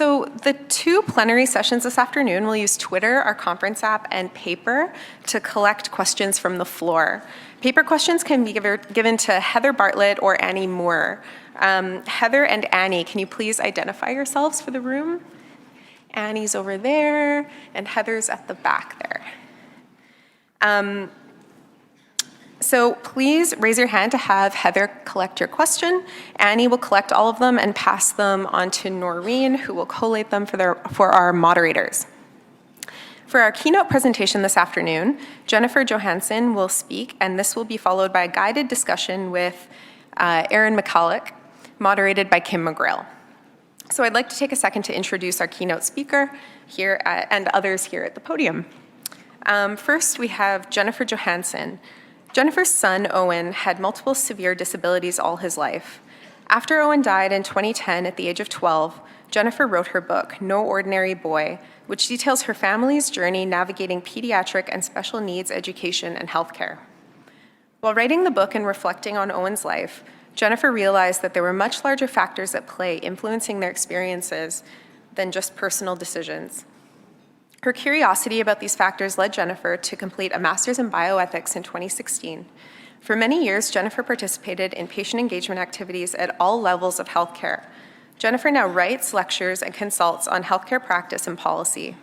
So the two plenary sessions this afternoon will use Twitter, our conference app, and paper to collect questions from the floor. Paper questions can be given to Heather Bartlett or Annie Moore. Heather and Annie, can you please identify yourselves for the room? Annie's over there, and Heather's at the back there. So please raise your hand to have Heather collect your question. Annie will collect all of them and pass them on to Noreen, who will collate them for our moderators. For our keynote presentation this afternoon, Jennifer Johannesen will speak, and this will be followed by a guided discussion with Erin Michalak, moderated by Kim McGrail. So I'd like to take a second to introduce our keynote speaker here and others here at the podium. First, we have Jennifer Johannesen. Jennifer's son, Owen, had multiple severe disabilities all his life. After Owen died in 2010 at the age of 12, Jennifer wrote her book, No Ordinary Boy, which details her family's journey navigating pediatric and special needs education and healthcare. While writing the book and reflecting on Owen's life, Jennifer realized that there were much larger factors at play influencing their experiences than just personal decisions. Her curiosity about these factors led Jennifer to complete a master's in bioethics in 2016. For many years, Jennifer participated in patient engagement activities at all levels of healthcare. Jennifer now writes, lectures, and consults on healthcare practice and policy.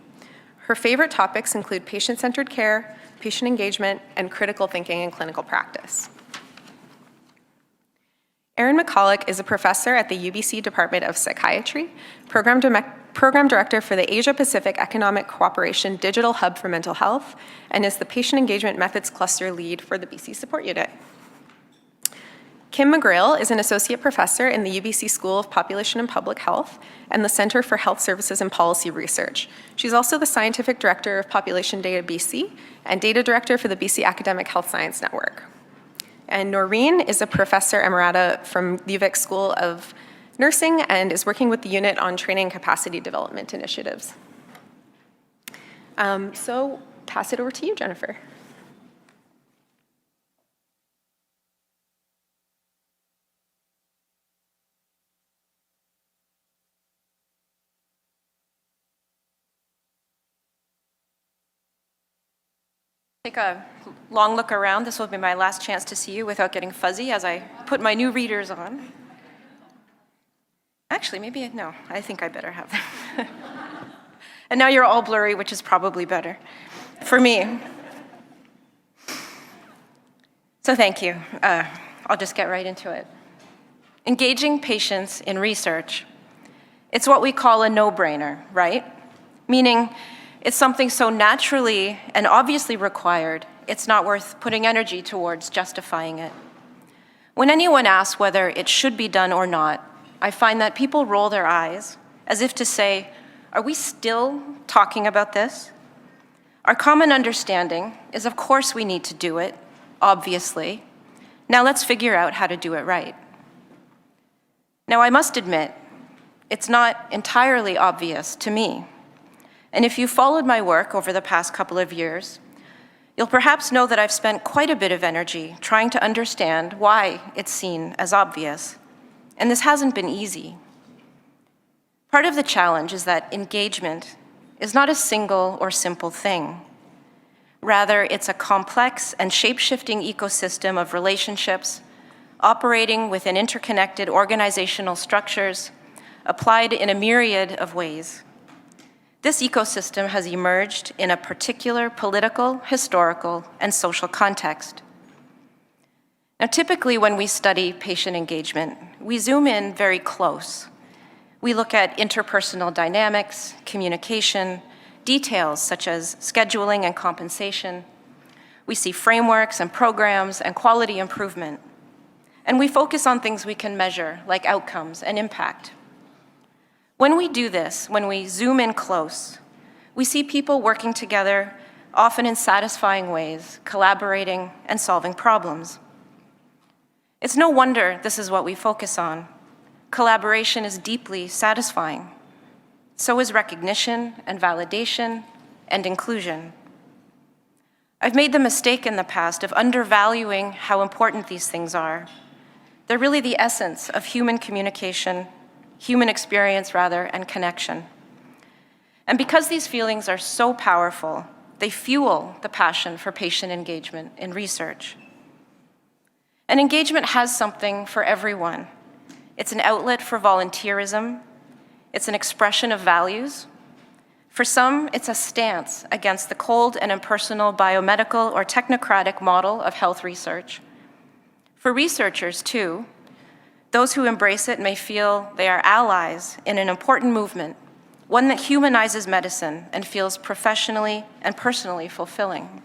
Her favorite topics include patient-centered care, patient engagement, and critical thinking in clinical practice. Erin Michalak is a professor at the UBC Department of Psychiatry, Program Director for the Asia-Pacific Economic Cooperation Digital Hub for Mental Health, and is the Patient Engagement Methods Cluster Lead for the BC Support Unit. Kim McGrail is an associate professor in the UBC School of Population and Public Health and the Center for Health Services and Policy Research. She's also the Scientific Director of Population Data BC and Data Director for the BC Academic Health Science Network. And Noreen is a professor emerita from the UVic School of Nursing and is working with the unit on training and capacity development initiatives. So pass it over to you, Jennifer. Take a long look around. This will be my last chance to see you without getting fuzzy as I put my new readers on. Actually, no, I think I better have them. And now you're all blurry, which is probably better for me. So thank you. I'll just get right into it. Engaging patients in research. It's what we call a no-brainer, right? Meaning, it's something so naturally and obviously required, it's not worth putting energy towards justifying it. When anyone asks whether it should be done or not, I find that people roll their eyes as if to say, are we still talking about this? Our common understanding is, of course, we need to do it, obviously. Now let's figure out how to do it right. Now, I must admit, it's not entirely obvious to me. And if you followed my work over the past couple of years, you'll perhaps know that I've spent quite a bit of energy trying to understand why it's seen as obvious. And this hasn't been easy. Part of the challenge is that engagement is not a single or simple thing. Rather, it's a complex and shape-shifting ecosystem of relationships operating within interconnected organizational structures applied in a myriad of ways. This ecosystem has emerged in a particular political, historical, and social context. Now, typically when we study patient engagement, we zoom in very close. We look at interpersonal dynamics, communication, details such as scheduling and compensation. We see frameworks and programs and quality improvement. And we focus on things we can measure, like outcomes and impact. When we do this, when we zoom in close, we see people working together, often in satisfying ways, collaborating and solving problems. It's no wonder this is what we focus on. Collaboration is deeply satisfying. So is recognition and validation and inclusion. I've made the mistake in the past of undervaluing how important these things are. They're really the essence of human communication human experience rather, and connection. And because these feelings are so powerful, they fuel the passion for patient engagement in research. And engagement has something for everyone. It's an outlet for volunteerism. It's an expression of values. For some, it's a stance against the cold and impersonal biomedical or technocratic model of health research. For researchers, too, those who embrace it may feel they are allies in an important movement, one that humanizes medicine and feels professionally and personally fulfilling.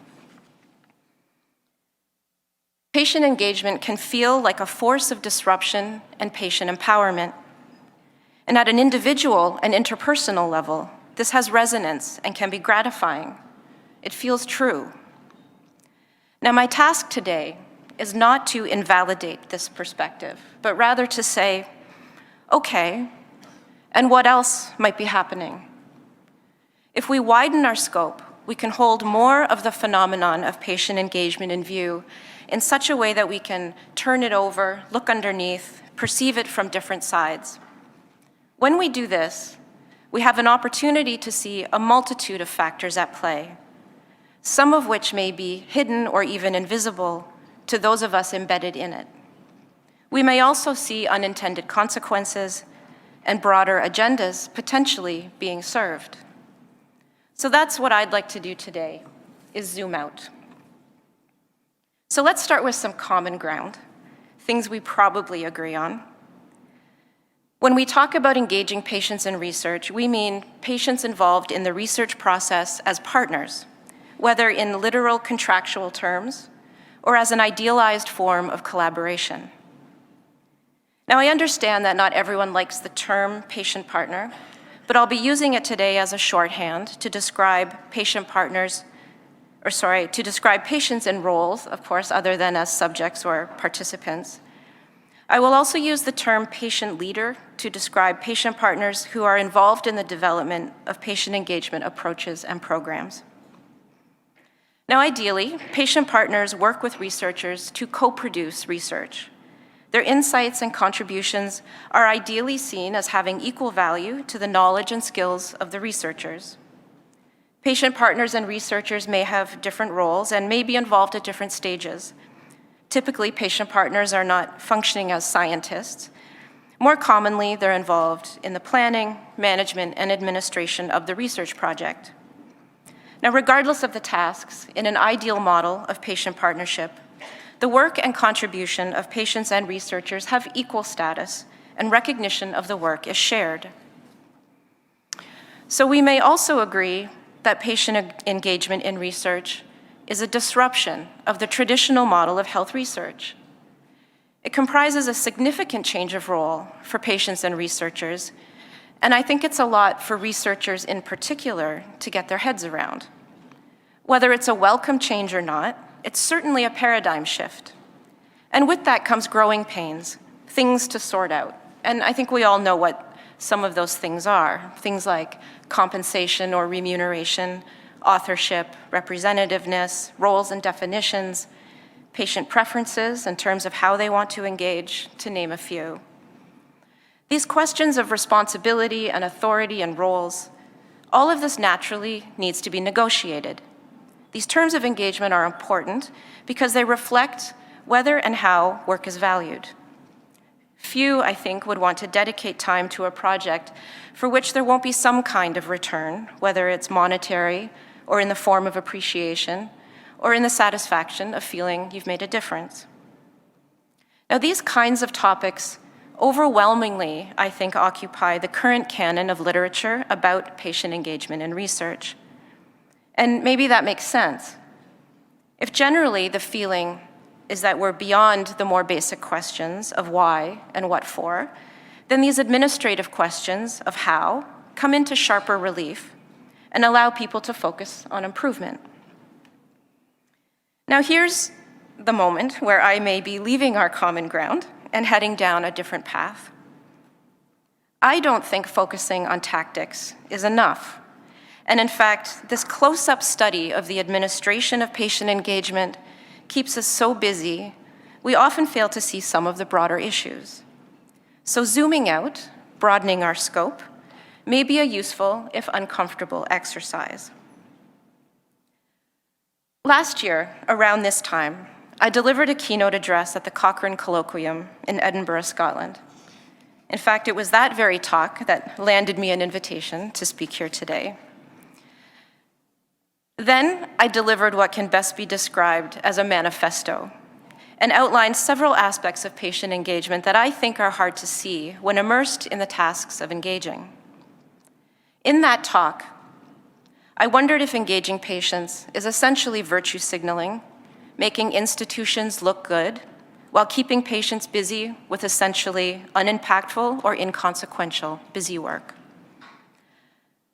Patient engagement can feel like a force of disruption and patient empowerment. And at an individual and interpersonal level, this has resonance and can be gratifying. It feels true. Now, my task today is not to invalidate this perspective, but rather to say, okay, and what else might be happening? If we widen our scope, we can hold more of the phenomenon of patient engagement in view in such a way that we can turn it over, look underneath, perceive it from different sides. When we do this, we have an opportunity to see a multitude of factors at play, some of which may be hidden or even invisible to those of us embedded in it. We may also see unintended consequences and broader agendas potentially being served. So that's what I'd like to do today, is zoom out. So let's start with some common ground, things we probably agree on. When we talk about engaging patients in research, we mean patients involved in the research process as partners, whether in literal contractual terms or as an idealized form of collaboration. Now, I understand that not everyone likes the term patient partner, but I'll be using it today as a shorthand to describe patient partners, to describe patients in roles, of course, other than as subjects or participants. I will also use the term patient leader to describe patient partners who are involved in the development of patient engagement approaches and programs. Now, ideally, patient partners work with researchers to co-produce research. Their insights and contributions are ideally seen as having equal value to the knowledge and skills of the researchers. Patient partners and researchers may have different roles and may be involved at different stages. Typically, patient partners are not functioning as scientists. More commonly, they're involved in the planning, management, and administration of the research project. Now, regardless of the tasks, in an ideal model of patient partnership, the work and contribution of patients and researchers have equal status, and recognition of the work is shared. So we may also agree that patient engagement in research is a disruption of the traditional model of health research. It comprises a significant change of role for patients and researchers, and I think it's a lot for researchers in particular to get their heads around. Whether it's a welcome change or not, it's certainly a paradigm shift. And with that comes growing pains, things to sort out. And I think we all know what some of those things are. Things like compensation or remuneration, authorship, representativeness, roles and definitions, patient preferences in terms of how they want to engage, to name a few. These questions of responsibility and authority and roles, all of this naturally needs to be negotiated. These terms of engagement are important because they reflect whether and how work is valued. Few, I think, would want to dedicate time to a project for which there won't be some kind of return, whether it's monetary or in the form of appreciation or in the satisfaction of feeling you've made a difference. Now, these kinds of topics overwhelmingly, I think, occupy the current canon of literature about patient engagement in research. And maybe that makes sense. If generally the feeling is that we're beyond the more basic questions of why and what for, then these administrative questions of how come into sharper relief and allow people to focus on improvement. Now here's the moment where I may be leaving our common ground and heading down a different path. I don't think focusing on tactics is enough. And in fact, this close-up study of the administration of patient engagement keeps us so busy, we often fail to see some of the broader issues. So zooming out, broadening our scope, may be a useful, if uncomfortable, exercise. Last year, around this time, I delivered a keynote address at the Cochrane Colloquium in Edinburgh, Scotland. In fact, it was that very talk that landed me an invitation to speak here today. Then I delivered what can best be described as a manifesto and outlined several aspects of patient engagement that I think are hard to see when immersed in the tasks of engaging. In that talk, I wondered if engaging patients is essentially virtue signaling, making institutions look good, while keeping patients busy with essentially unimpactful or inconsequential busy work.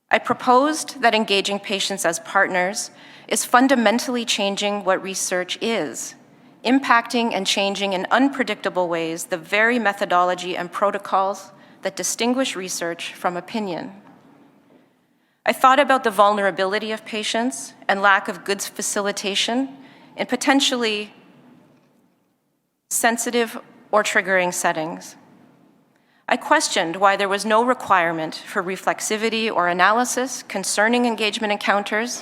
I proposed that engaging patients as partners is fundamentally changing what research is, impacting and changing in unpredictable ways the very methodology and protocols that distinguish research from opinion. I thought about the vulnerability of patients and lack of goods facilitation in potentially sensitive or triggering settings. I questioned why there was no requirement for reflexivity or analysis concerning engagement encounters,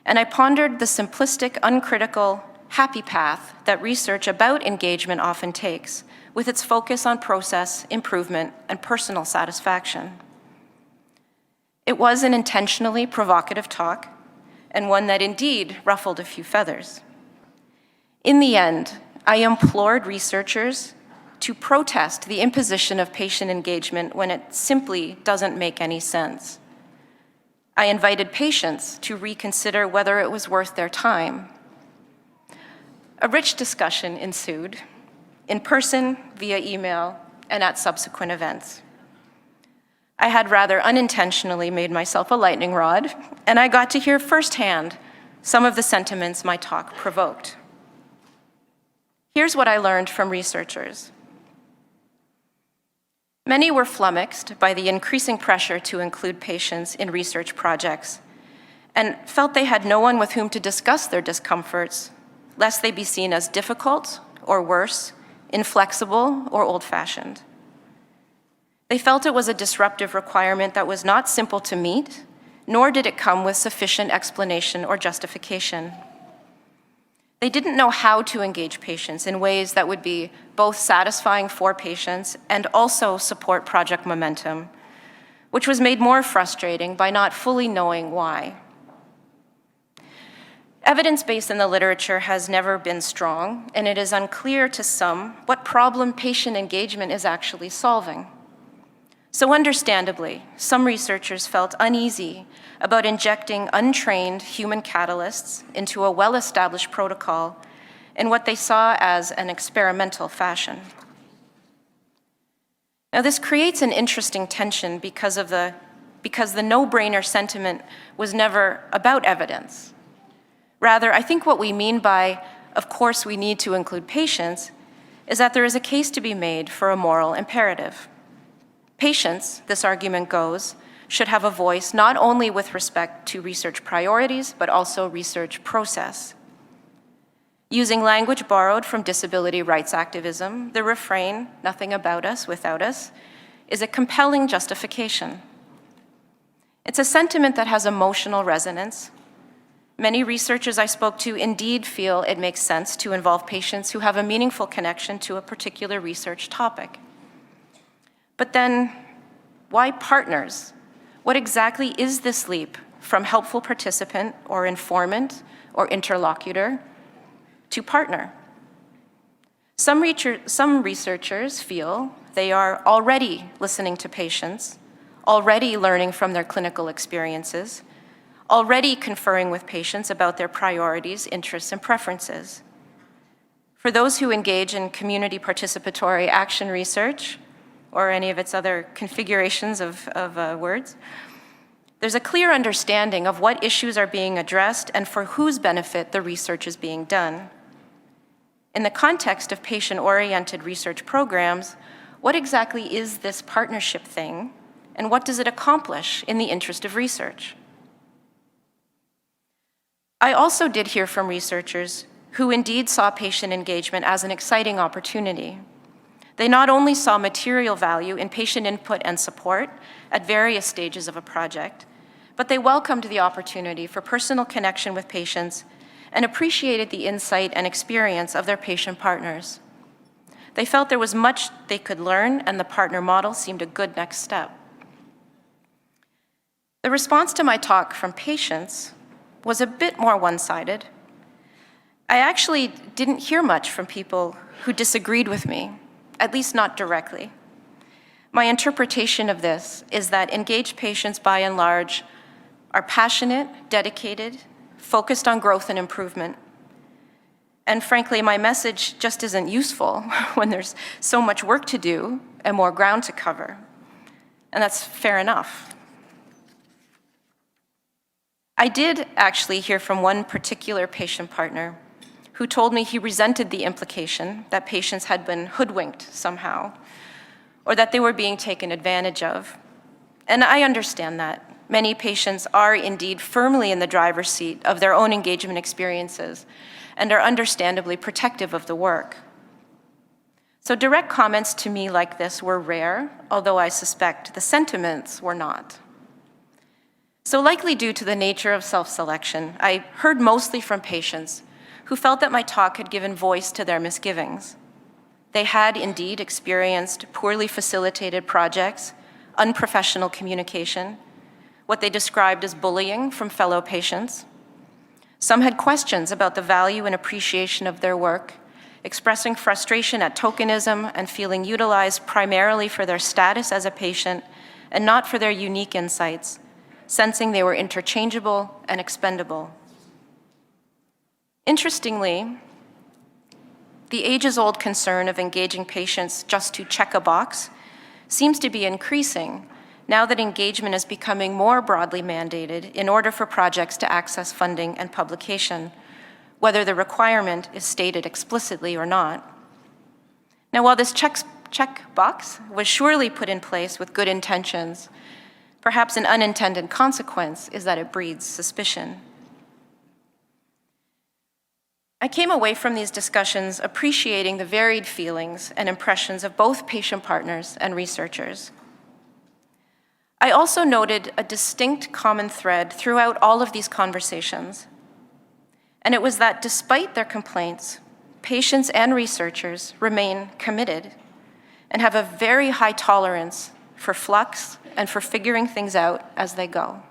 and I pondered the simplistic, uncritical, happy path that research about engagement often takes, with its focus on process, improvement, and personal satisfaction. It was an intentionally provocative talk, and one that indeed ruffled a few feathers. In the end, I implored researchers to protest the imposition of patient engagement when it simply doesn't make any sense. I invited patients to reconsider whether it was worth their time. A rich discussion ensued, in person, via email, and at subsequent events. I had rather unintentionally made myself a lightning rod, and I got to hear firsthand some of the sentiments my talk provoked. Here's what I learned from researchers. Many were flummoxed by the increasing pressure to include patients in research projects and felt they had no one with whom to discuss their discomforts, lest they be seen as difficult or worse, inflexible or old-fashioned. They felt it was a disruptive requirement that was not simple to meet, nor did it come with sufficient explanation or justification. They didn't know how to engage patients in ways that would be both satisfying for patients and also support project momentum, which was made more frustrating by not fully knowing why. Evidence base in the literature has never been strong, and it is unclear to some what problem patient engagement is actually solving. So understandably, some researchers felt uneasy about injecting untrained human catalysts into a well-established protocol in what they saw as an experimental fashion. Now, this creates an interesting tension because the no-brainer sentiment was never about evidence. Rather, I think what we mean by, of course we need to include patients, is that there is a case to be made for a moral imperative. Patients, this argument goes, should have a voice not only with respect to research priorities, but also research process. Using language borrowed from disability rights activism, the refrain, "Nothing about us without us," is a compelling justification. It's a sentiment that has emotional resonance. Many researchers I spoke to indeed feel it makes sense to involve patients who have a meaningful connection to a particular research topic. But then, why partners? What exactly is this leap from helpful participant or informant or interlocutor to partner? Some researchers feel they are already listening to patients, already learning from their clinical experiences, already conferring with patients about their priorities, interests, and preferences. For those who engage in community participatory action research, or any of its other configurations of words, there's a clear understanding of what issues are being addressed and for whose benefit the research is being done. In the context of patient-oriented research programs, what exactly is this partnership thing, and what does it accomplish in the interest of research? I also did hear from researchers who indeed saw patient engagement as an exciting opportunity. They not only saw material value in patient input and support at various stages of a project, but they welcomed the opportunity for personal connection with patients and appreciated the insight and experience of their patient partners. They felt there was much they could learn, and the partner model seemed a good next step. The response to my talk from patients was a bit more one-sided. I actually didn't hear much from people who disagreed with me, at least not directly. My interpretation of this is that engaged patients, by and large, are passionate, dedicated, focused on growth and improvement. And frankly, my message just isn't useful when there's so much work to do and more ground to cover. And that's fair enough. I did actually hear from one particular patient partner who told me he resented the implication that patients had been hoodwinked somehow, or that they were being taken advantage of. And I understand that. Many patients are indeed firmly in the driver's seat of their own engagement experiences and are understandably protective of the work. So direct comments to me like this were rare, although I suspect the sentiments were not. So likely due to the nature of self-selection, I heard mostly from patients who felt that my talk had given voice to their misgivings. They had indeed experienced poorly facilitated projects, unprofessional communication, what they described as bullying from fellow patients. Some had questions about the value and appreciation of their work, expressing frustration at tokenism and feeling utilized primarily for their status as a patient and not for their unique insights, sensing they were interchangeable and expendable. Interestingly, the ages-old concern of engaging patients just to check a box seems to be increasing now that engagement is becoming more broadly mandated in order for projects to access funding and publication, whether the requirement is stated explicitly or not. Now, while this check box was surely put in place with good intentions, perhaps an unintended consequence is that it breeds suspicion. I came away from these discussions appreciating the varied feelings and impressions of both patient partners and researchers. I also noted a distinct common thread throughout all of these conversations, and it was that despite their complaints, patients and researchers remain committed and have a very high tolerance for flux and for figuring things out as they go.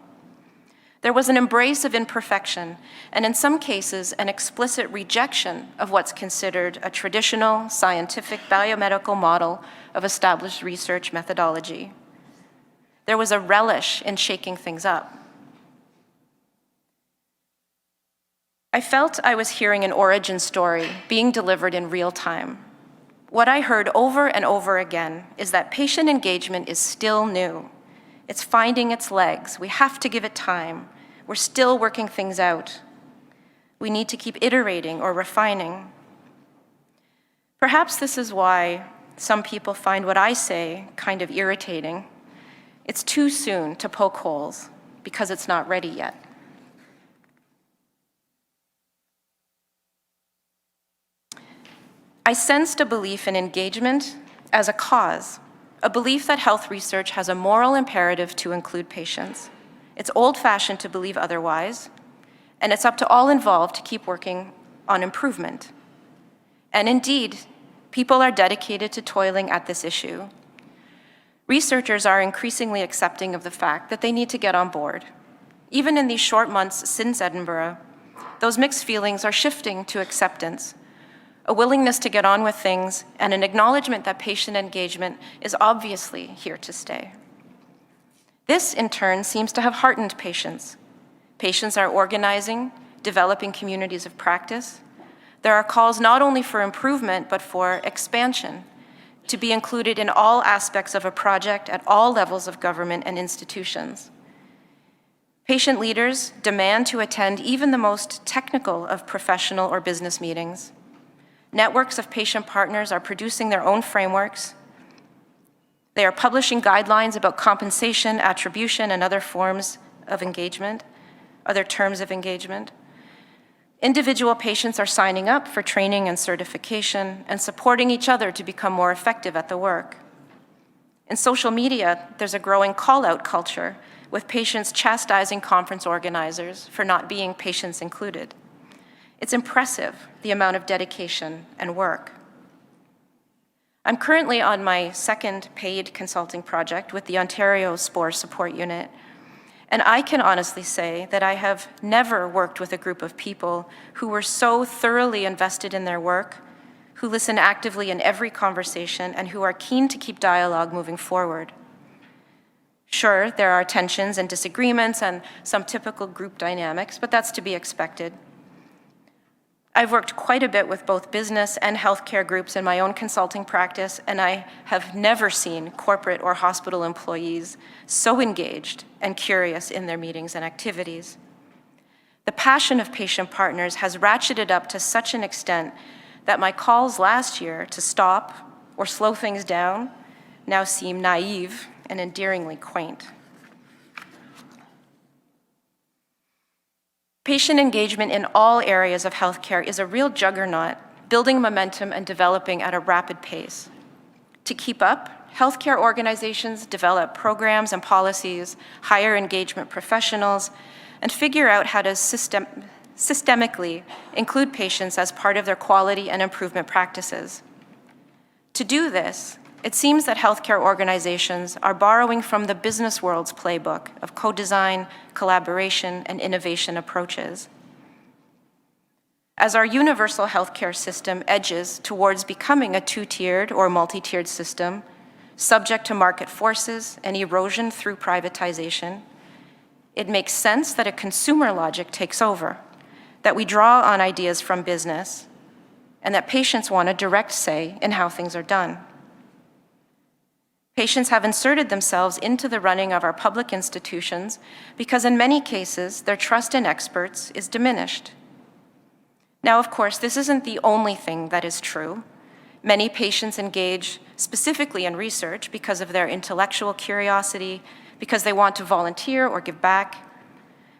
There was an embrace of imperfection, and in some cases, an explicit rejection of what's considered a traditional scientific biomedical model of established research methodology. There was a relish in shaking things up. I felt I was hearing an origin story being delivered in real time. What I heard over and over again is that patient engagement is still new. It's finding its legs. We have to give it time. We're still working things out. We need to keep iterating or refining. Perhaps this is why some people find what I say kind of irritating. It's too soon to poke holes because it's not ready yet. I sensed a belief in engagement as a cause, a belief that health research has a moral imperative to include patients. It's old-fashioned to believe otherwise, and it's up to all involved to keep working on improvement. And indeed, people are dedicated to toiling at this issue. Researchers are increasingly accepting of the fact that they need to get on board. Even in these short months since Edinburgh, those mixed feelings are shifting to acceptance, a willingness to get on with things, and an acknowledgement that patient engagement is obviously here to stay. This, in turn, seems to have heartened patients. Patients are organizing, developing communities of practice. There are calls not only for improvement, but for expansion, to be included in all aspects of a project at all levels of government and institutions. Patient leaders demand to attend even the most technical of professional or business meetings. Networks of patient partners are producing their own frameworks. They are publishing guidelines about compensation, attribution, and other forms of engagement, other terms of engagement. Individual patients are signing up for training and certification and supporting each other to become more effective at the work. In social media, there's a growing call-out culture with patients chastising conference organizers for not being patients included. It's impressive, the amount of dedication and work. I'm currently on my second paid consulting project with the Ontario SPORE Support Unit, and I can honestly say that I have never worked with a group of people who were so thoroughly invested in their work, who listen actively in every conversation, and who are keen to keep dialogue moving forward. Sure, there are tensions and disagreements and some typical group dynamics, but that's to be expected. I've worked quite a bit with both business and healthcare groups in my own consulting practice, and I have never seen corporate or hospital employees so engaged and curious in their meetings and activities. The passion of patient partners has ratcheted up to such an extent that my calls last year to stop or slow things down now seem naive and endearingly quaint. Patient engagement in all areas of healthcare is a real juggernaut, building momentum and developing at a rapid pace. To keep up, healthcare organizations develop programs and policies, hire engagement professionals, and figure out how to systemically include patients as part of their quality and improvement practices. To do this, it seems that healthcare organizations are borrowing from the business world's playbook of co-design, collaboration, and innovation approaches. As our universal healthcare system edges towards becoming a two-tiered or multi-tiered system, subject to market forces and erosion through privatization, it makes sense that a consumer logic takes over, that we draw on ideas from business, and that patients want a direct say in how things are done. Patients have inserted themselves into the running of our public institutions because in many cases, their trust in experts is diminished. Now, of course, this isn't the only thing that is true. Many patients engage specifically in research because of their intellectual curiosity, because they want to volunteer or give back.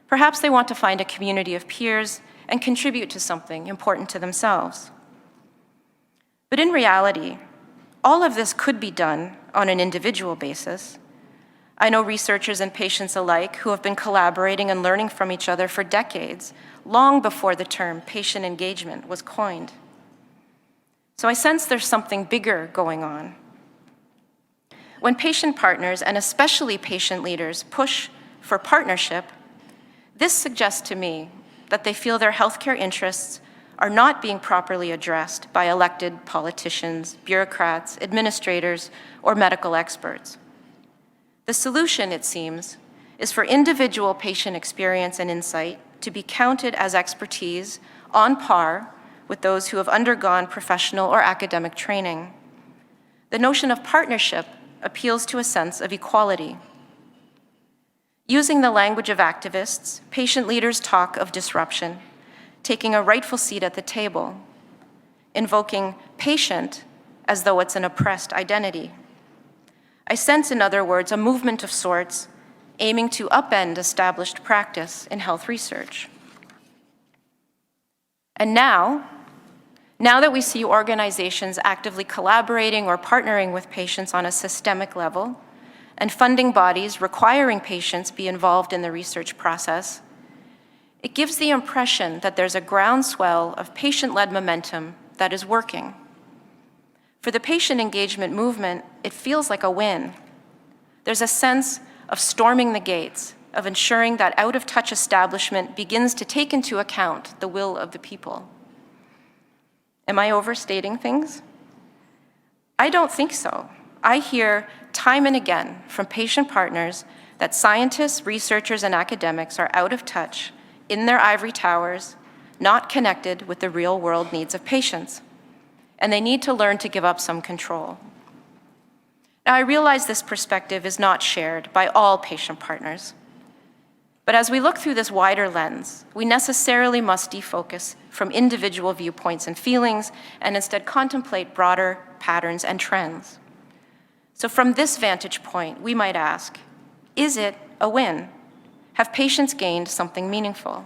Perhaps they want to find a community of peers and contribute to something important to themselves. But in reality, all of this could be done on an individual basis. I know researchers and patients alike who have been collaborating and learning from each other for decades, long before the term patient engagement was coined. So I sense there's something bigger going on. When patient partners, and especially patient leaders, push for partnership, this suggests to me that they feel their healthcare interests are not being properly addressed by elected politicians, bureaucrats, administrators, or medical experts. The solution, it seems, is for individual patient experience and insight to be counted as expertise on par with those who have undergone professional or academic training. The notion of partnership appeals to a sense of equality. Using the language of activists, patient leaders talk of disruption, taking a rightful seat at the table, invoking patient as though it's an oppressed identity. I sense, in other words, a movement of sorts aiming to upend established practice in health research. And now that we see organizations actively collaborating or partnering with patients on a systemic level, and funding bodies requiring patients be involved in the research process, it gives the impression that there's a groundswell of patient-led momentum that is working. For the patient engagement movement, it feels like a win. There's a sense of storming the gates, of ensuring that out-of-touch establishment begins to take into account the will of the people. Am I overstating things? I don't think so. I hear time and again from patient partners that scientists, researchers, and academics are out of touch in their ivory towers, not connected with the real-world needs of patients, and they need to learn to give up some control. Now, I realize this perspective is not shared by all patient partners, but as we look through this wider lens, we necessarily must defocus from individual viewpoints and feelings and instead contemplate broader patterns and trends. So from this vantage point, we might ask, is it a win? Have patients gained something meaningful?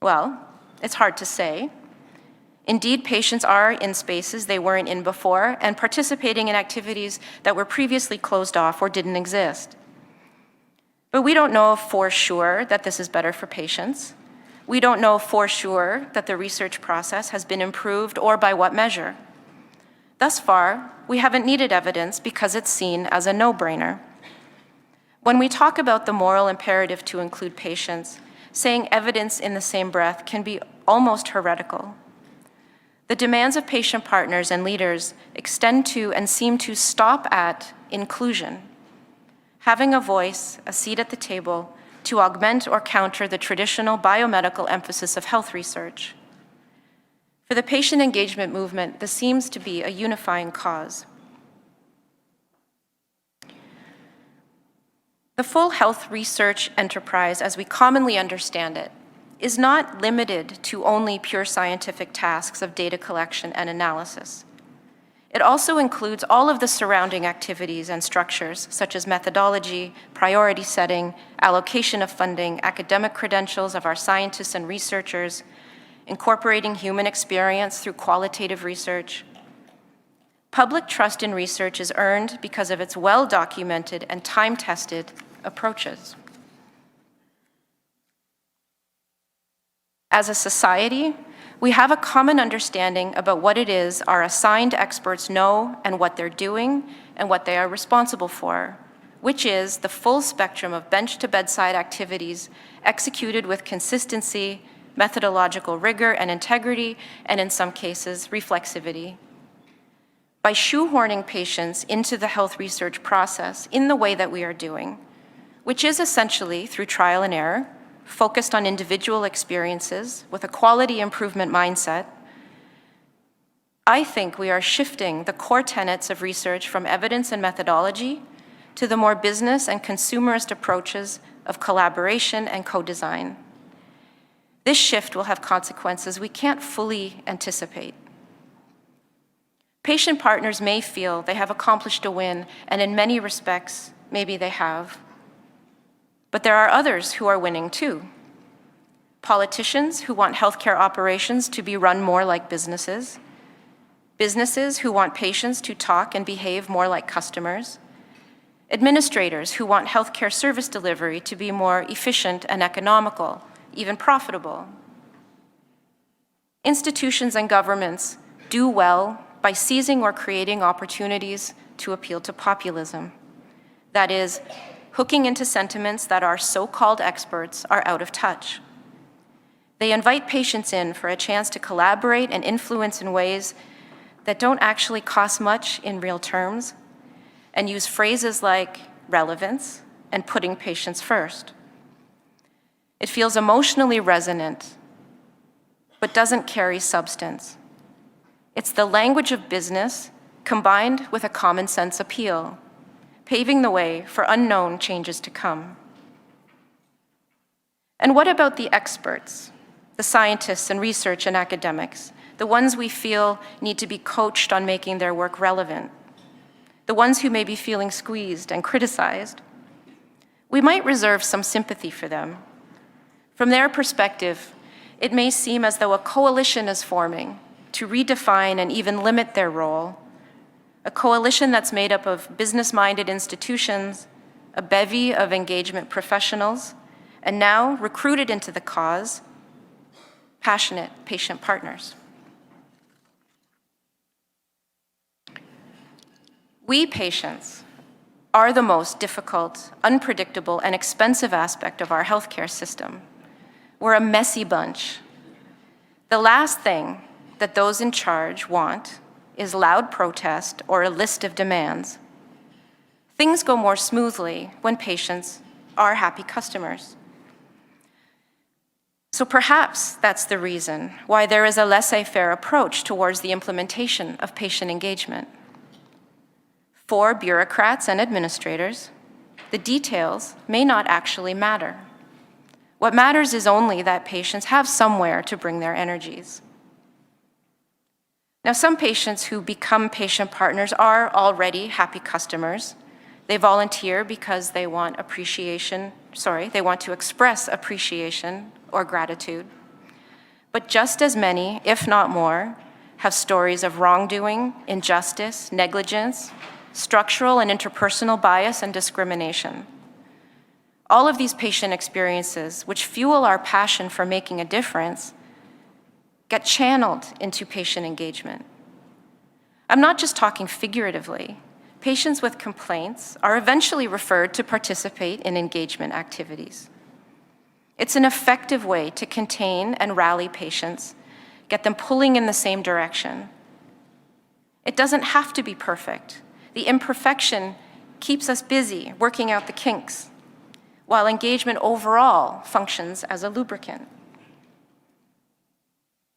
Well, It's hard to say. Indeed, patients are in spaces they weren't in before and participating in activities that were previously closed off or didn't exist. But we don't know for sure that this is better for patients. We don't know for sure that the research process has been improved or by what measure. Thus far, we haven't needed evidence because it's seen as a no-brainer. When we talk about the moral imperative to include patients, saying evidence in the same breath can be almost heretical. The demands of patient partners and leaders extend to and seem to stop at inclusion, having a voice, a seat at the table, to augment or counter the traditional biomedical emphasis of health research. For the patient engagement movement, this seems to be a unifying cause. The full health research enterprise, as we commonly understand it, is not limited to only pure scientific tasks of data collection and analysis. It also includes all of the surrounding activities and structures, such as methodology, priority setting, allocation of funding, academic credentials of our scientists and researchers, incorporating human experience through qualitative research. Public trust in research is earned because of its well-documented and time-tested approaches. As a society, we have a common understanding about what it is our assigned experts know and what they're doing and what they are responsible for, which is the full spectrum of bench-to-bedside activities executed with consistency, methodological rigor and integrity, and in some cases, reflexivity. By shoehorning patients into the health research process in the way that we are doing, which is essentially through trial and error, focused on individual experiences with a quality improvement mindset, I think we are shifting the core tenets of research from evidence and methodology to the more business and consumerist approaches of collaboration and co-design. This shift will have consequences we can't fully anticipate. Patient partners may feel they have accomplished a win, and in many respects, maybe they have. But there are others who are winning too. Politicians who want healthcare operations to be run more like businesses, businesses who want patients to talk and behave more like customers, administrators who want healthcare service delivery to be more efficient and economical, even profitable. Institutions and governments do well by seizing or creating opportunities to appeal to populism. That is, hooking into sentiments that our so-called experts are out of touch. They invite patients in for a chance to collaborate and influence in ways that don't actually cost much in real terms, and use phrases like relevance and putting patients first. It feels emotionally resonant, but doesn't carry substance. It's the language of business combined with a common sense appeal, paving the way for unknown changes to come. And what about the experts, the scientists and research and academics, the ones we feel need to be coached on making their work relevant, the ones who may be feeling squeezed and criticized? We might reserve some sympathy for them. From their perspective, it may seem as though a coalition is forming to redefine and even limit their role, a coalition that's made up of business-minded institutions, a bevy of engagement professionals, and now recruited into the cause, passionate patient partners. We patients are the most difficult, unpredictable, and expensive aspect of our healthcare system. We're a messy bunch. The last thing that those in charge want is loud protest or a list of demands. Things go more smoothly when patients are happy customers. So perhaps that's the reason why there is a laissez-faire approach towards the implementation of patient engagement. For bureaucrats and administrators, the details may not actually matter. What matters is only that patients have somewhere to bring their energies. Now, some patients who become patient partners are already happy customers. They volunteer because they want they want to express appreciation or gratitude. But just as many, if not more, have stories of wrongdoing, injustice, negligence, structural and interpersonal bias, and discrimination. All of these patient experiences, which fuel our passion for making a difference, get channeled into patient engagement. I'm not just talking figuratively. Patients with complaints are eventually referred to participate in engagement activities. It's an effective way to contain and rally patients, get them pulling in the same direction. It doesn't have to be perfect. The imperfection keeps us busy working out the kinks, while engagement overall functions as a lubricant.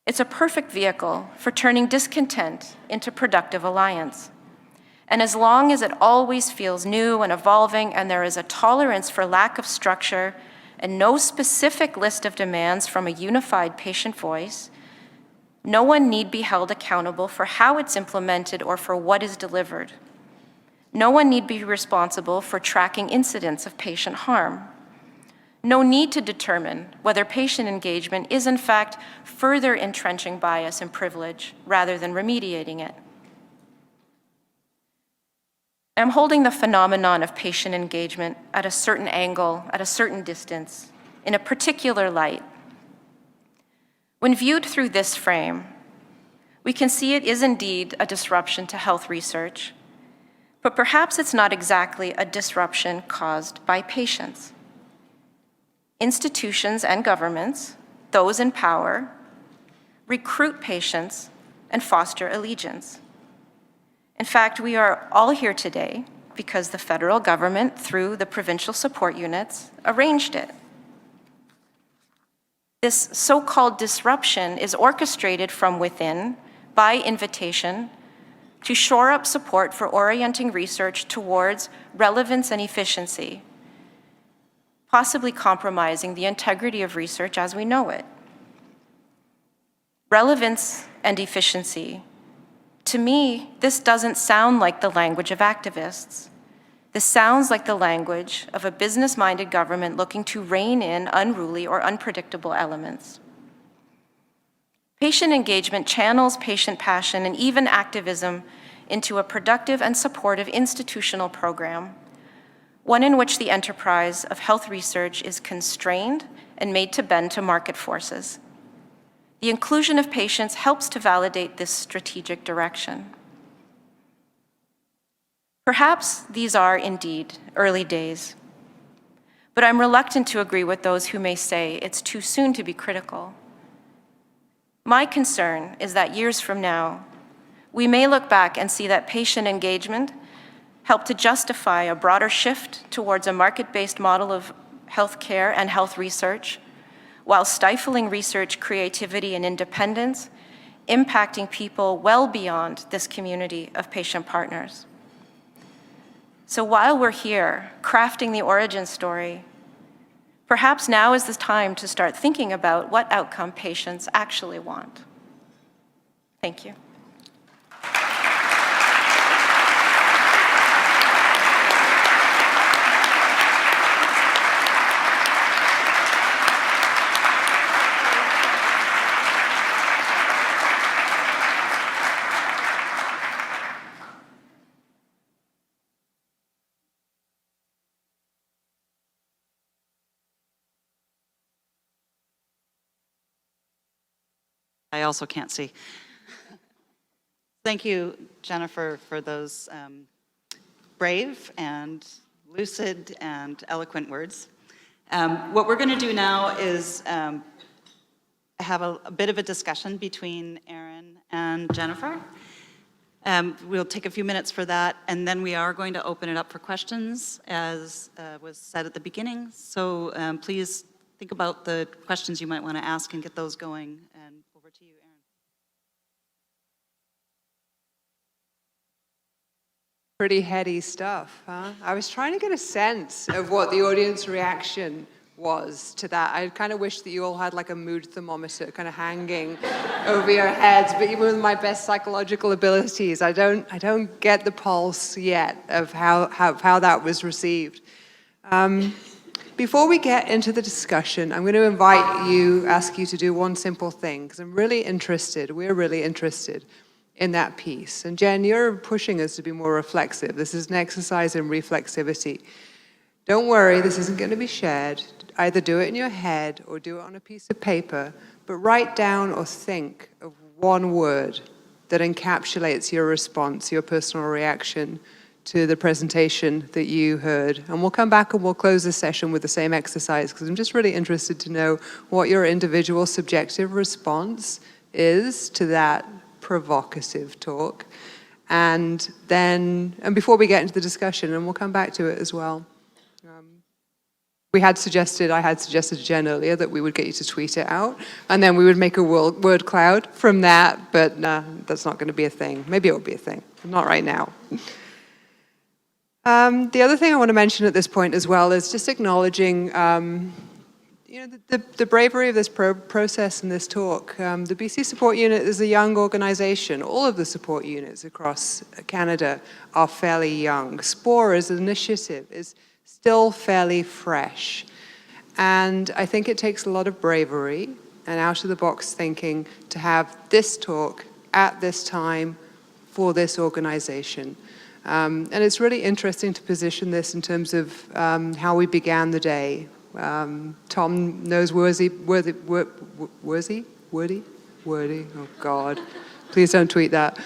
It's a perfect vehicle for turning discontent into productive alliance. And as long as it always feels new and evolving, and there is a tolerance for lack of structure and no specific list of demands from a unified patient voice, no one need be held accountable for how it's implemented or for what is delivered. No one need be responsible for tracking incidents of patient harm. No need to determine whether patient engagement is in fact further entrenching bias and privilege rather than remediating it. I'm holding the phenomenon of patient engagement at a certain angle, at a certain distance, in a particular light. When viewed through this frame, we can see it is indeed a disruption to health research, but perhaps it's not exactly a disruption caused by patients. Institutions and governments, those in power, recruit patients and foster allegiance. In fact, we are all here today because the federal government, through the provincial support units, arranged it. This so-called disruption is orchestrated from within by invitation to shore up support for orienting research towards relevance and efficiency, possibly compromising the integrity of research as we know it. Relevance and efficiency. To me, this doesn't sound like the language of activists. This sounds like the language of a business-minded government looking to rein in unruly or unpredictable elements. Patient engagement channels patient passion and even activism into a productive and supportive institutional program, one in which the enterprise of health research is constrained and made to bend to market forces. The inclusion of patients helps to validate this strategic direction. Perhaps these are indeed early days, but I'm reluctant to agree with those who may say it's too soon to be critical. My concern is that years from now, we may look back and see that patient engagement helped to justify a broader shift towards a market-based model of healthcare and health research, while stifling research creativity and independence, impacting people well beyond this community of patient partners. So while we're here crafting the origin story, perhaps now is the time to start thinking about what outcome patients actually want. Thank you. I also can't see. Thank you, Jennifer, for those brave and lucid and eloquent words. What we're going to do now is have a bit of a discussion between Erin and Jennifer. We'll take a few minutes for that, and then we are going to open it up for questions, as was said at the beginning. So please think about the questions you might want to ask and get those going. And over to you, Erin. Pretty heady stuff, huh? I was trying to get a sense of what the audience reaction was to that. I kind of wish that you all had like a mood thermometer kind of hanging over your heads, but even with my best psychological abilities, I don't get the pulse yet of how that was received. Before we get into the discussion, I'm going to ask you to do one simple thing, because we're really interested in that piece. And Jen, you're pushing us to be more reflexive. This is an exercise in reflexivity. Don't worry, this isn't going to be shared. Either do it in your head or do it on a piece of paper, but write down or think of one word that encapsulates your response, your personal reaction to the presentation that you heard. And we'll come back and we'll close this session with the same exercise, because I'm just really interested to know what your individual subjective response is to that provocative talk. And before we get into the discussion, and we'll come back to it as well, I had suggested to Jen earlier that we would get you to tweet it out, and then we would make a word cloud from that, but nah, that's not going to be a thing. Maybe it will be a thing, not right now. The other thing I want to mention at this point as well is just acknowledging the bravery of this process and this talk. The BC Support Unit is a young organization. All of the support units across Canada are fairly young. SPORE as an initiative is still fairly fresh. And I think it takes a lot of bravery and out-of-the-box thinking to have this talk at this time for this organization. And it's really interesting to position this in terms of how we began the day. Tom knows Wordy, oh God, please don't tweet that.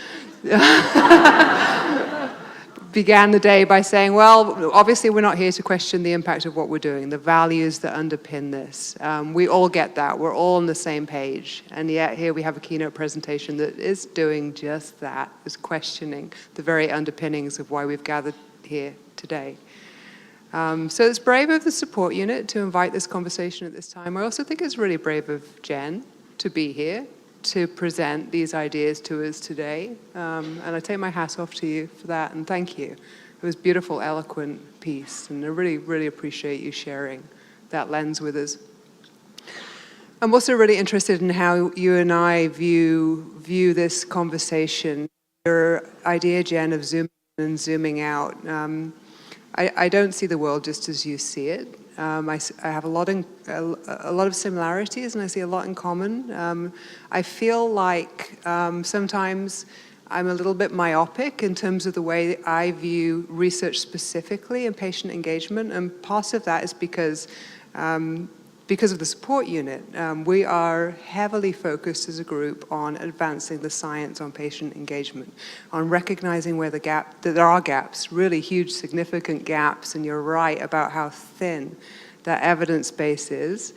Began the day by saying, well, obviously we're not here to question the impact of what we're doing, the values that underpin this. We all get that, we're all on the same page, and yet here we have a keynote presentation that is doing just that, is questioning the very underpinnings of why we've gathered here today. So it's brave of the support unit to invite this conversation at this time. I also think it's really brave of Jen to be here, to present these ideas to us today. And I take my hat off to you for that, and thank you. It was a beautiful, eloquent piece, and I really, really appreciate you sharing that lens with us. I'm also really interested in how you and I view this conversation. Your idea, Jen, of zooming in and zooming out. I don't see the world just as you see it. I have a lot of similarities, and I see a lot in common. I feel like sometimes I'm a little bit myopic in terms of the way I view research specifically and patient engagement, and part of that is because of the support unit. We are heavily focused as a group on advancing the science on patient engagement, on recognizing where that there are gaps, really huge, significant gaps, and you're right about how thin that evidence base is.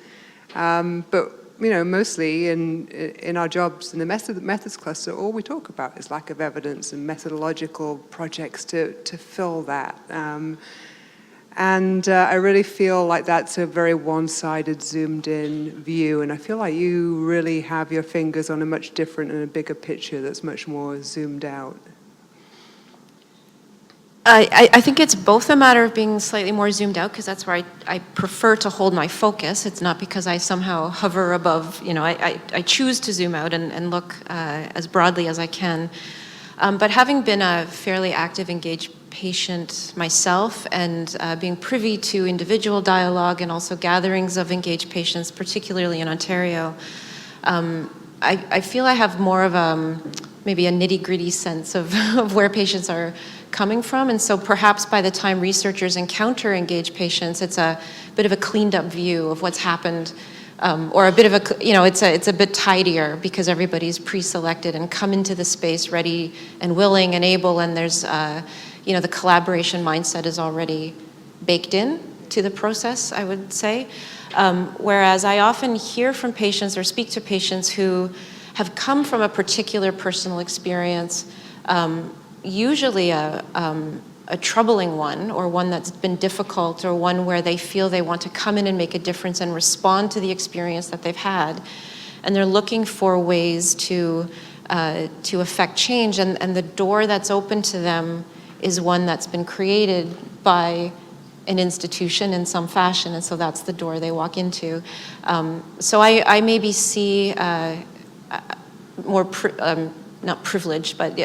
But mostly in our jobs in the methods cluster, all we talk about is lack of evidence and methodological projects to fill that. And I really feel like that's a very one-sided, zoomed-in view, and I feel like you really have your fingers on a much different and a bigger picture that's much more zoomed out. I think it's both a matter of being slightly more zoomed out, because that's where I prefer to hold my focus. It's not because I somehow hover above, I choose to zoom out and look as broadly as I can. But having been a fairly active, engaged patient myself, and being privy to individual dialogue and also gatherings of engaged patients, particularly in Ontario, I feel I have more of maybe a nitty-gritty sense of where patients are coming from. And so perhaps by the time researchers encounter engaged patients, it's a bit of a cleaned up view of what's happened, or a bit of it's a bit tidier because everybody's pre-selected and come into the space ready and willing and able, and there's the collaboration mindset is already baked in to the process, I would say. Whereas I often hear from patients or speak to patients who have come from a particular personal experience, usually a troubling one, or one that's been difficult, or one where they feel they want to come in and make a difference and respond to the experience that they've had. And they're looking for ways to affect change, and the door that's open to them is one that's been created by an institution in some fashion, and so that's the door they walk into. So I maybe see more, not privileged, but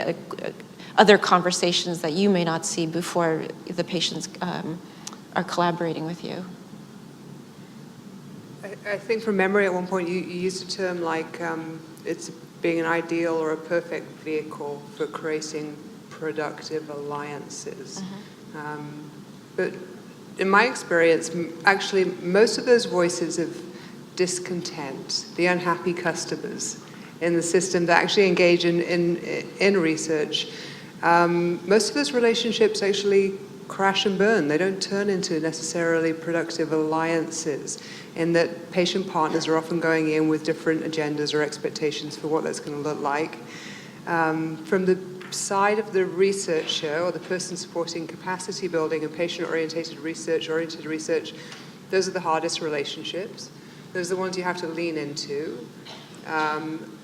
other conversations that you may not see before the patients are collaborating with you. I think from memory at one point you used a term like it's being an ideal or a perfect vehicle for creating productive alliances. But in my experience, actually most of those voices of discontent, the unhappy customers in the system that actually engage in research, most of those relationships actually crash and burn. They don't turn into necessarily productive alliances, in that patient partners are often going in with different agendas or expectations for what that's going to look like. From the side of the researcher or the person supporting capacity building and patient-oriented research, those are the hardest relationships. Those are the ones you have to lean into.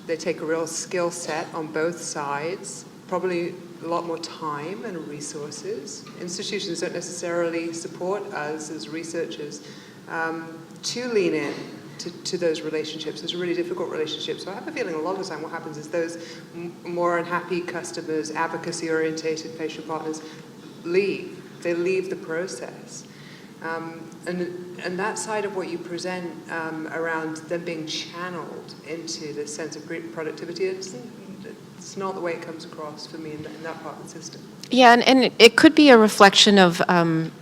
They take a real skill set on both sides, probably a lot more time and resources. Institutions don't necessarily support us as researchers to lean in to those relationships. Those are really difficult relationships. So I have a feeling a lot of the time what happens is those more unhappy customers, advocacy-orientated patient partners leave. They leave the process. And that side of what you present around them being channeled into this sense of great productivity, it's not the way it comes across for me in that part of the system. Yeah, and it could be a reflection of I'm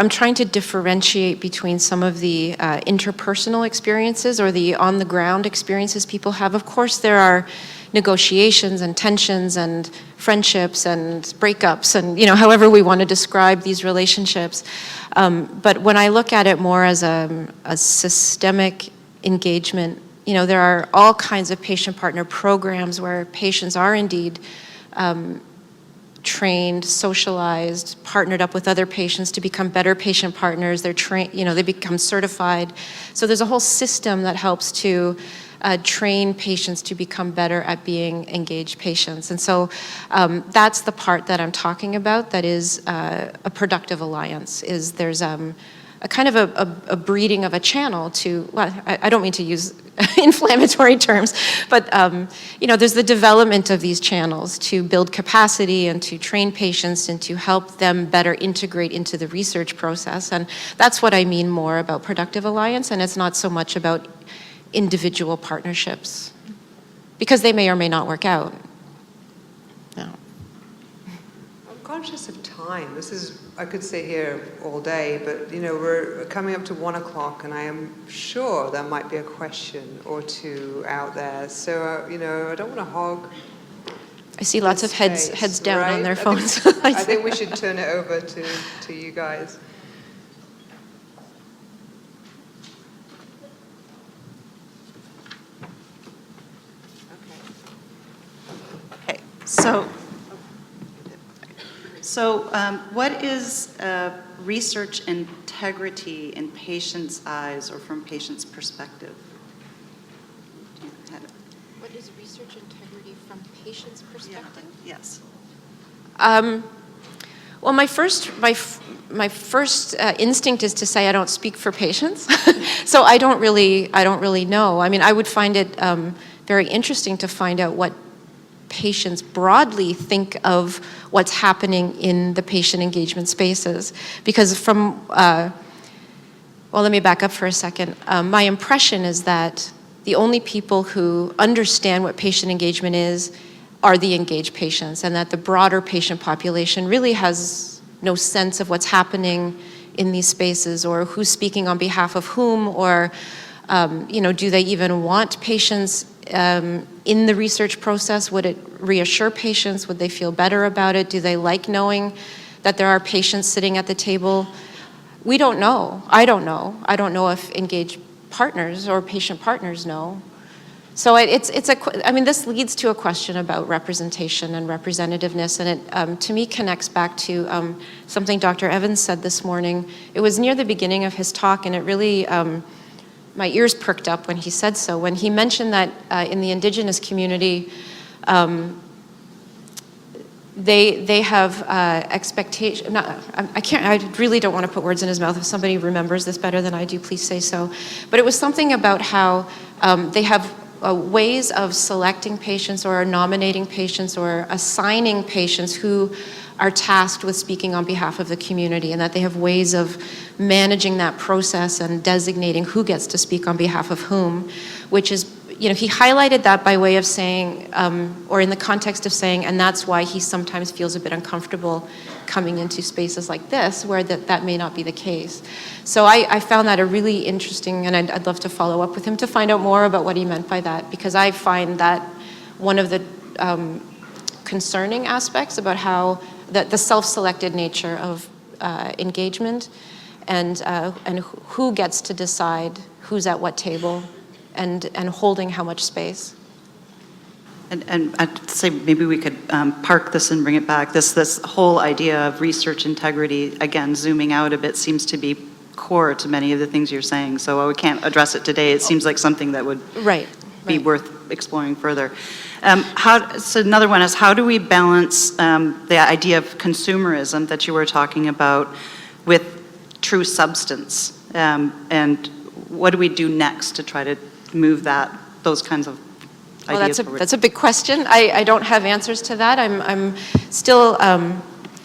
trying to differentiate between some of the interpersonal experiences or the on-the-ground experiences people have. Of course, there are negotiations and tensions and friendships and breakups and, however we want to describe these relationships. But when I look at it more as a systemic engagement, there are all kinds of patient partner programs where patients are indeed trained, socialized, partnered up with other patients to become better patient partners. They're trained, they become certified. So there's a whole system that helps to train patients to become better at being engaged patients. And so that's the part that I'm talking about that is a productive alliance, is there's a kind of a breeding of a channel to, well, I don't mean to use inflammatory terms, but there's the development of these channels to build capacity and to train patients and to help them better integrate into the research process. And that's what I mean more about productive alliance, and it's not so much about individual partnerships, because they may or may not work out. No. I'm conscious of time. I could stay here all day, but we're coming up to 1 o'clock, and I am sure there might be a question or two out there. So I don't want to hog. I see lots of heads down right? on their phones. I think we should turn it over to you guys. Okay, so what is research integrity in patients' eyes or from patients' perspective? What is research integrity from patients' perspective? Yes. Well, my first instinct is to say I don't speak for patients, so I don't really know. I mean, I would find it very interesting to find out what patients broadly think of what's happening in the patient engagement spaces, because well, let me back up for a second. My impression is that the only people who understand what patient engagement is are the engaged patients, and that the broader patient population really has no sense of what's happening in these spaces, or who's speaking on behalf of whom, or do they even want patients in the research process? Would it reassure patients? Would they feel better about it? Do they like knowing that there are patients sitting at the table? We don't know. I don't know. I don't know if engaged partners or patient partners know. So this leads to a question about representation and representativeness, and it, to me, connects back to something Dr. Evans said this morning. It was near the beginning of his talk, and it really, my ears perked up when he said so. When he mentioned that in the Indigenous community, they have expectation. I really don't want to put words in his mouth. If somebody remembers this better than I do, please say so. But it was something about how they have ways of selecting patients or nominating patients or assigning patients who are tasked with speaking on behalf of the community, and that they have ways of managing that process and designating who gets to speak on behalf of whom, which is, he highlighted that by way of saying, or in the context of saying, and that's why he sometimes feels a bit uncomfortable coming into spaces like this, where that may not be the case. So I found that a really interesting, and I'd love to follow up with him to find out more about what he meant by that, because I find that one of the concerning aspects about how the self-selected nature of engagement and who gets to decide who's at what table and holding how much space. And I'd say maybe we could park this and bring it back. This whole idea of research integrity, again, zooming out a bit, seems to be core to many of the things you're saying. So while we can't address it today, it seems like something that would be worth exploring further. So another one is, how do we balance the idea of consumerism that you were talking about with true substance? And what do we do next to try to move those kinds of ideas forward? That's a big question. I don't have answers to that. I'm still,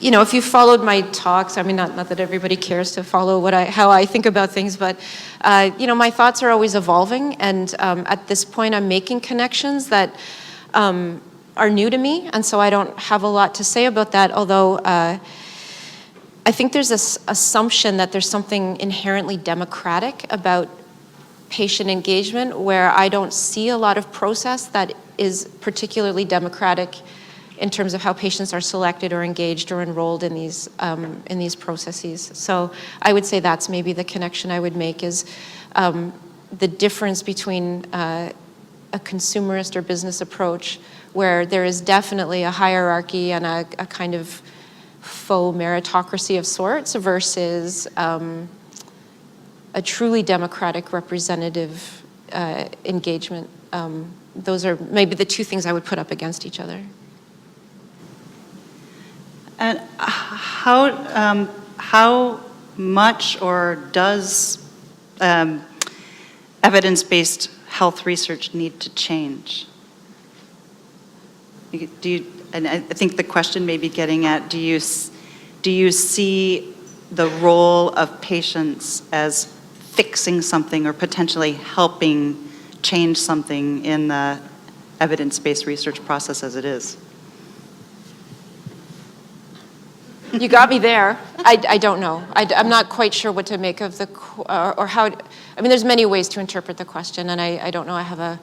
if you followed my talks, I mean, not that everybody cares to follow how I think about things, but my thoughts are always evolving, and at this point I'm making connections that are new to me, and so I don't have a lot to say about that, although I think there's this assumption that there's something inherently democratic about patient engagement, where I don't see a lot of process that is particularly democratic in terms of how patients are selected or engaged or enrolled in these processes. So I would say that's maybe the connection I would make, is the difference between a consumerist or business approach, where there is definitely a hierarchy and a kind of faux meritocracy of sorts, versus a truly democratic representative engagement. Those are maybe the two things I would put up against each other. And how much or does evidence-based health research need to change? And I think the question may be getting at, do you see the role of patients as fixing something or potentially helping change something in the evidence-based research process as it is? You got me there. I don't know. I'm not quite sure what to make of or how. I mean, there's many ways to interpret the question, and I don't know.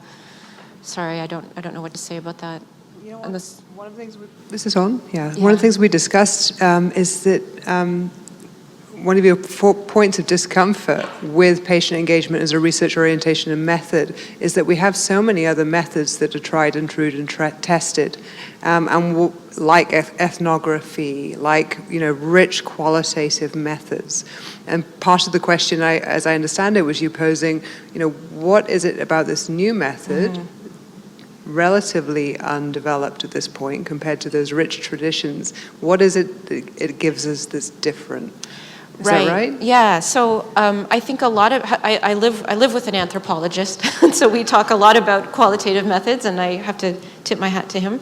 Sorry, I don't know what to say about that. One of the things this is on? Yeah. One of the things we discussed is that one of your points of discomfort with patient engagement as a research orientation and method is that we have so many other methods that are tried and true and tested, and like ethnography, like rich qualitative methods. And part of the question, as I understand it, was you posing, what is it about this new method, relatively undeveloped at this point compared to those rich traditions? What is it that it gives us that's different? Is that right? Yeah. So I think a lot of I live with an anthropologist, and so we talk a lot about qualitative methods, and I have to tip my hat to him.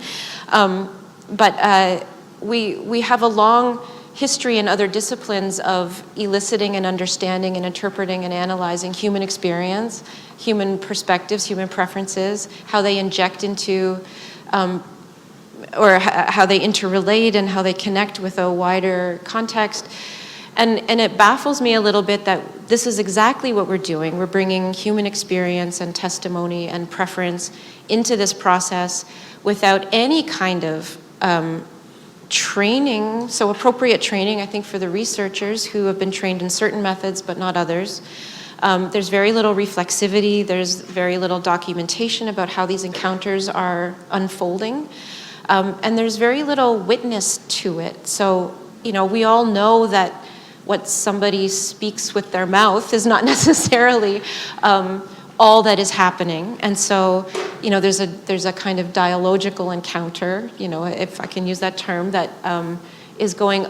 But we have a long history in other disciplines of eliciting and understanding and interpreting and analyzing human experience, human perspectives, human preferences, how they inject into or how they interrelate and how they connect with a wider context. And it baffles me a little bit that this is exactly what we're doing. We're bringing human experience and testimony and preference into this process without any kind of training, so appropriate training, I think, for the researchers who have been trained in certain methods but not others. There's very little reflexivity. There's very little documentation about how these encounters are unfolding. And there's very little witness to it. So, we all know that what somebody speaks with their mouth is not necessarily all that is happening. And so, there's a kind of dialogical encounter, if I can use that term, that is going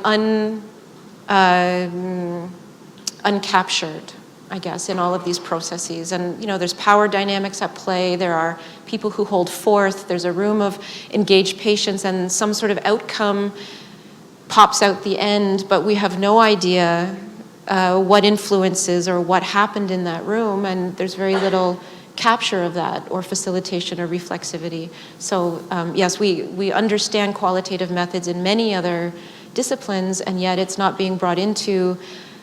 uncaptured. I guess, in all of these processes. And, there's power dynamics at play. There are people who hold forth. There's a room of engaged patients, and some sort of outcome pops out the end, but we have no idea what influences or what happened in that room, and there's very little capture of that, or facilitation or reflexivity. So yes, we understand qualitative methods in many other disciplines, and yet it's not being brought into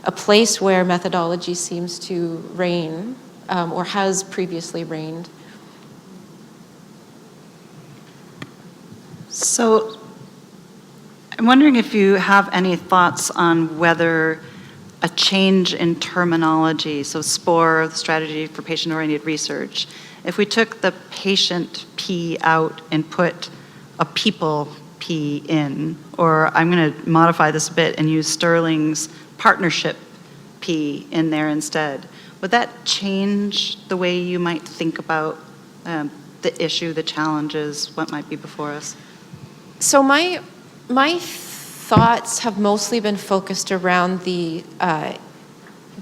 a place where methodology seems to reign, or has previously reigned. So I'm wondering if you have any thoughts on whether a change in terminology, so SPORE, the Strategy for Patient-Oriented Research, if we took the patient P out and put a people P in, or I'm going to modify this a bit and use Sterling's partnership P in there instead, would that change the way you might think about the issue, the challenges, what might be before us? So my thoughts have mostly been focused around the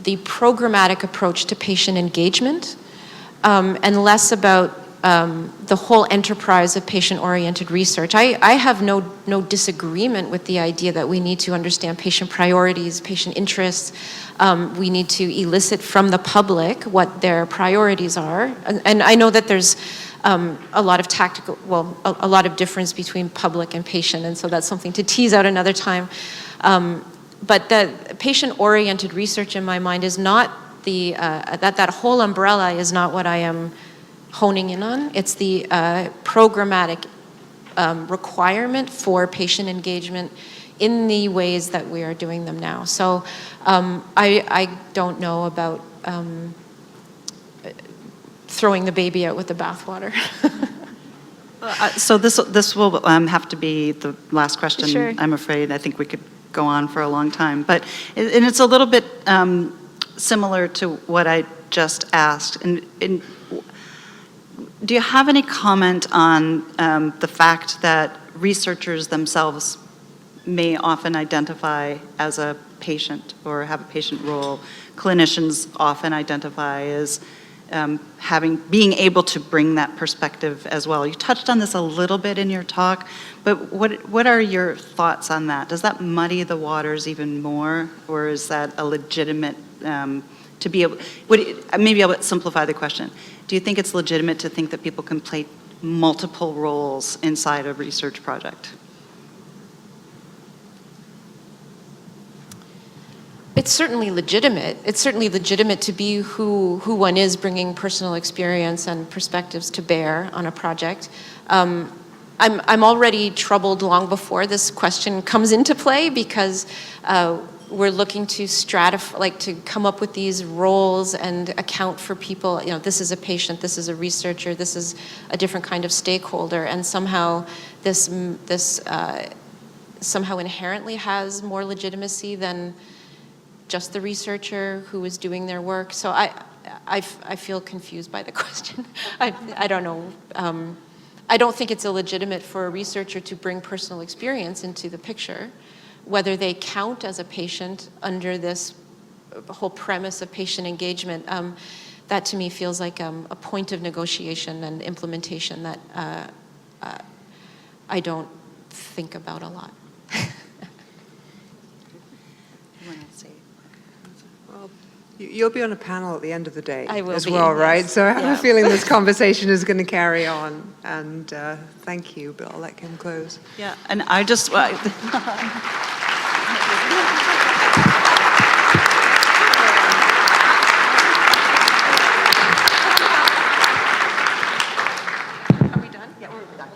programmatic approach to patient engagement, and less about the whole enterprise of patient-oriented research. I have no disagreement with the idea that we need to understand patient priorities, patient interests. We need to elicit from the public what their priorities are. And I know that there's a lot of a lot of difference between public and patient, and so that's something to tease out another time. But the patient-oriented research in my mind is not that whole umbrella is not what I am honing in on. It's the programmatic requirement for patient engagement in the ways that we are doing them now. So I don't know about throwing the baby out with the bathwater. So this will have to be the last question. Sure. I'm afraid. I think we could go on for a long time, but and it's a little bit similar to what I just asked. And do you have any comment on the fact that researchers themselves may often identify as a patient or have a patient role? Clinicians often identify as being able to bring that perspective as well. You touched on this a little bit in your talk, but what are your thoughts on that? Does that muddy the waters even more, or is that a legitimate to be able? Maybe I'll simplify the question. Do you think it's legitimate to think that people can play multiple roles inside a research project? It's certainly legitimate. It's certainly legitimate to be who one is, bringing personal experience and perspectives to bear on a project. I'm already troubled long before this question comes into play, because we're looking to to come up with these roles and account for people. This is a patient, this is a researcher, this is a different kind of stakeholder, and somehow this somehow inherently has more legitimacy than just the researcher who is doing their work. So I feel confused by the question. I don't know. I don't think it's illegitimate for a researcher to bring personal experience into the picture. Whether they count as a patient under this whole premise of patient engagement, that to me feels like a point of negotiation and implementation that I don't think about a lot. You'll be on a panel at the end of the day I will as be, well, yes. right? So I have Yeah. a feeling this conversation is going to carry on. And thank you, but I'll let him close. Yeah, and I just. Are we done? Yeah, we're done.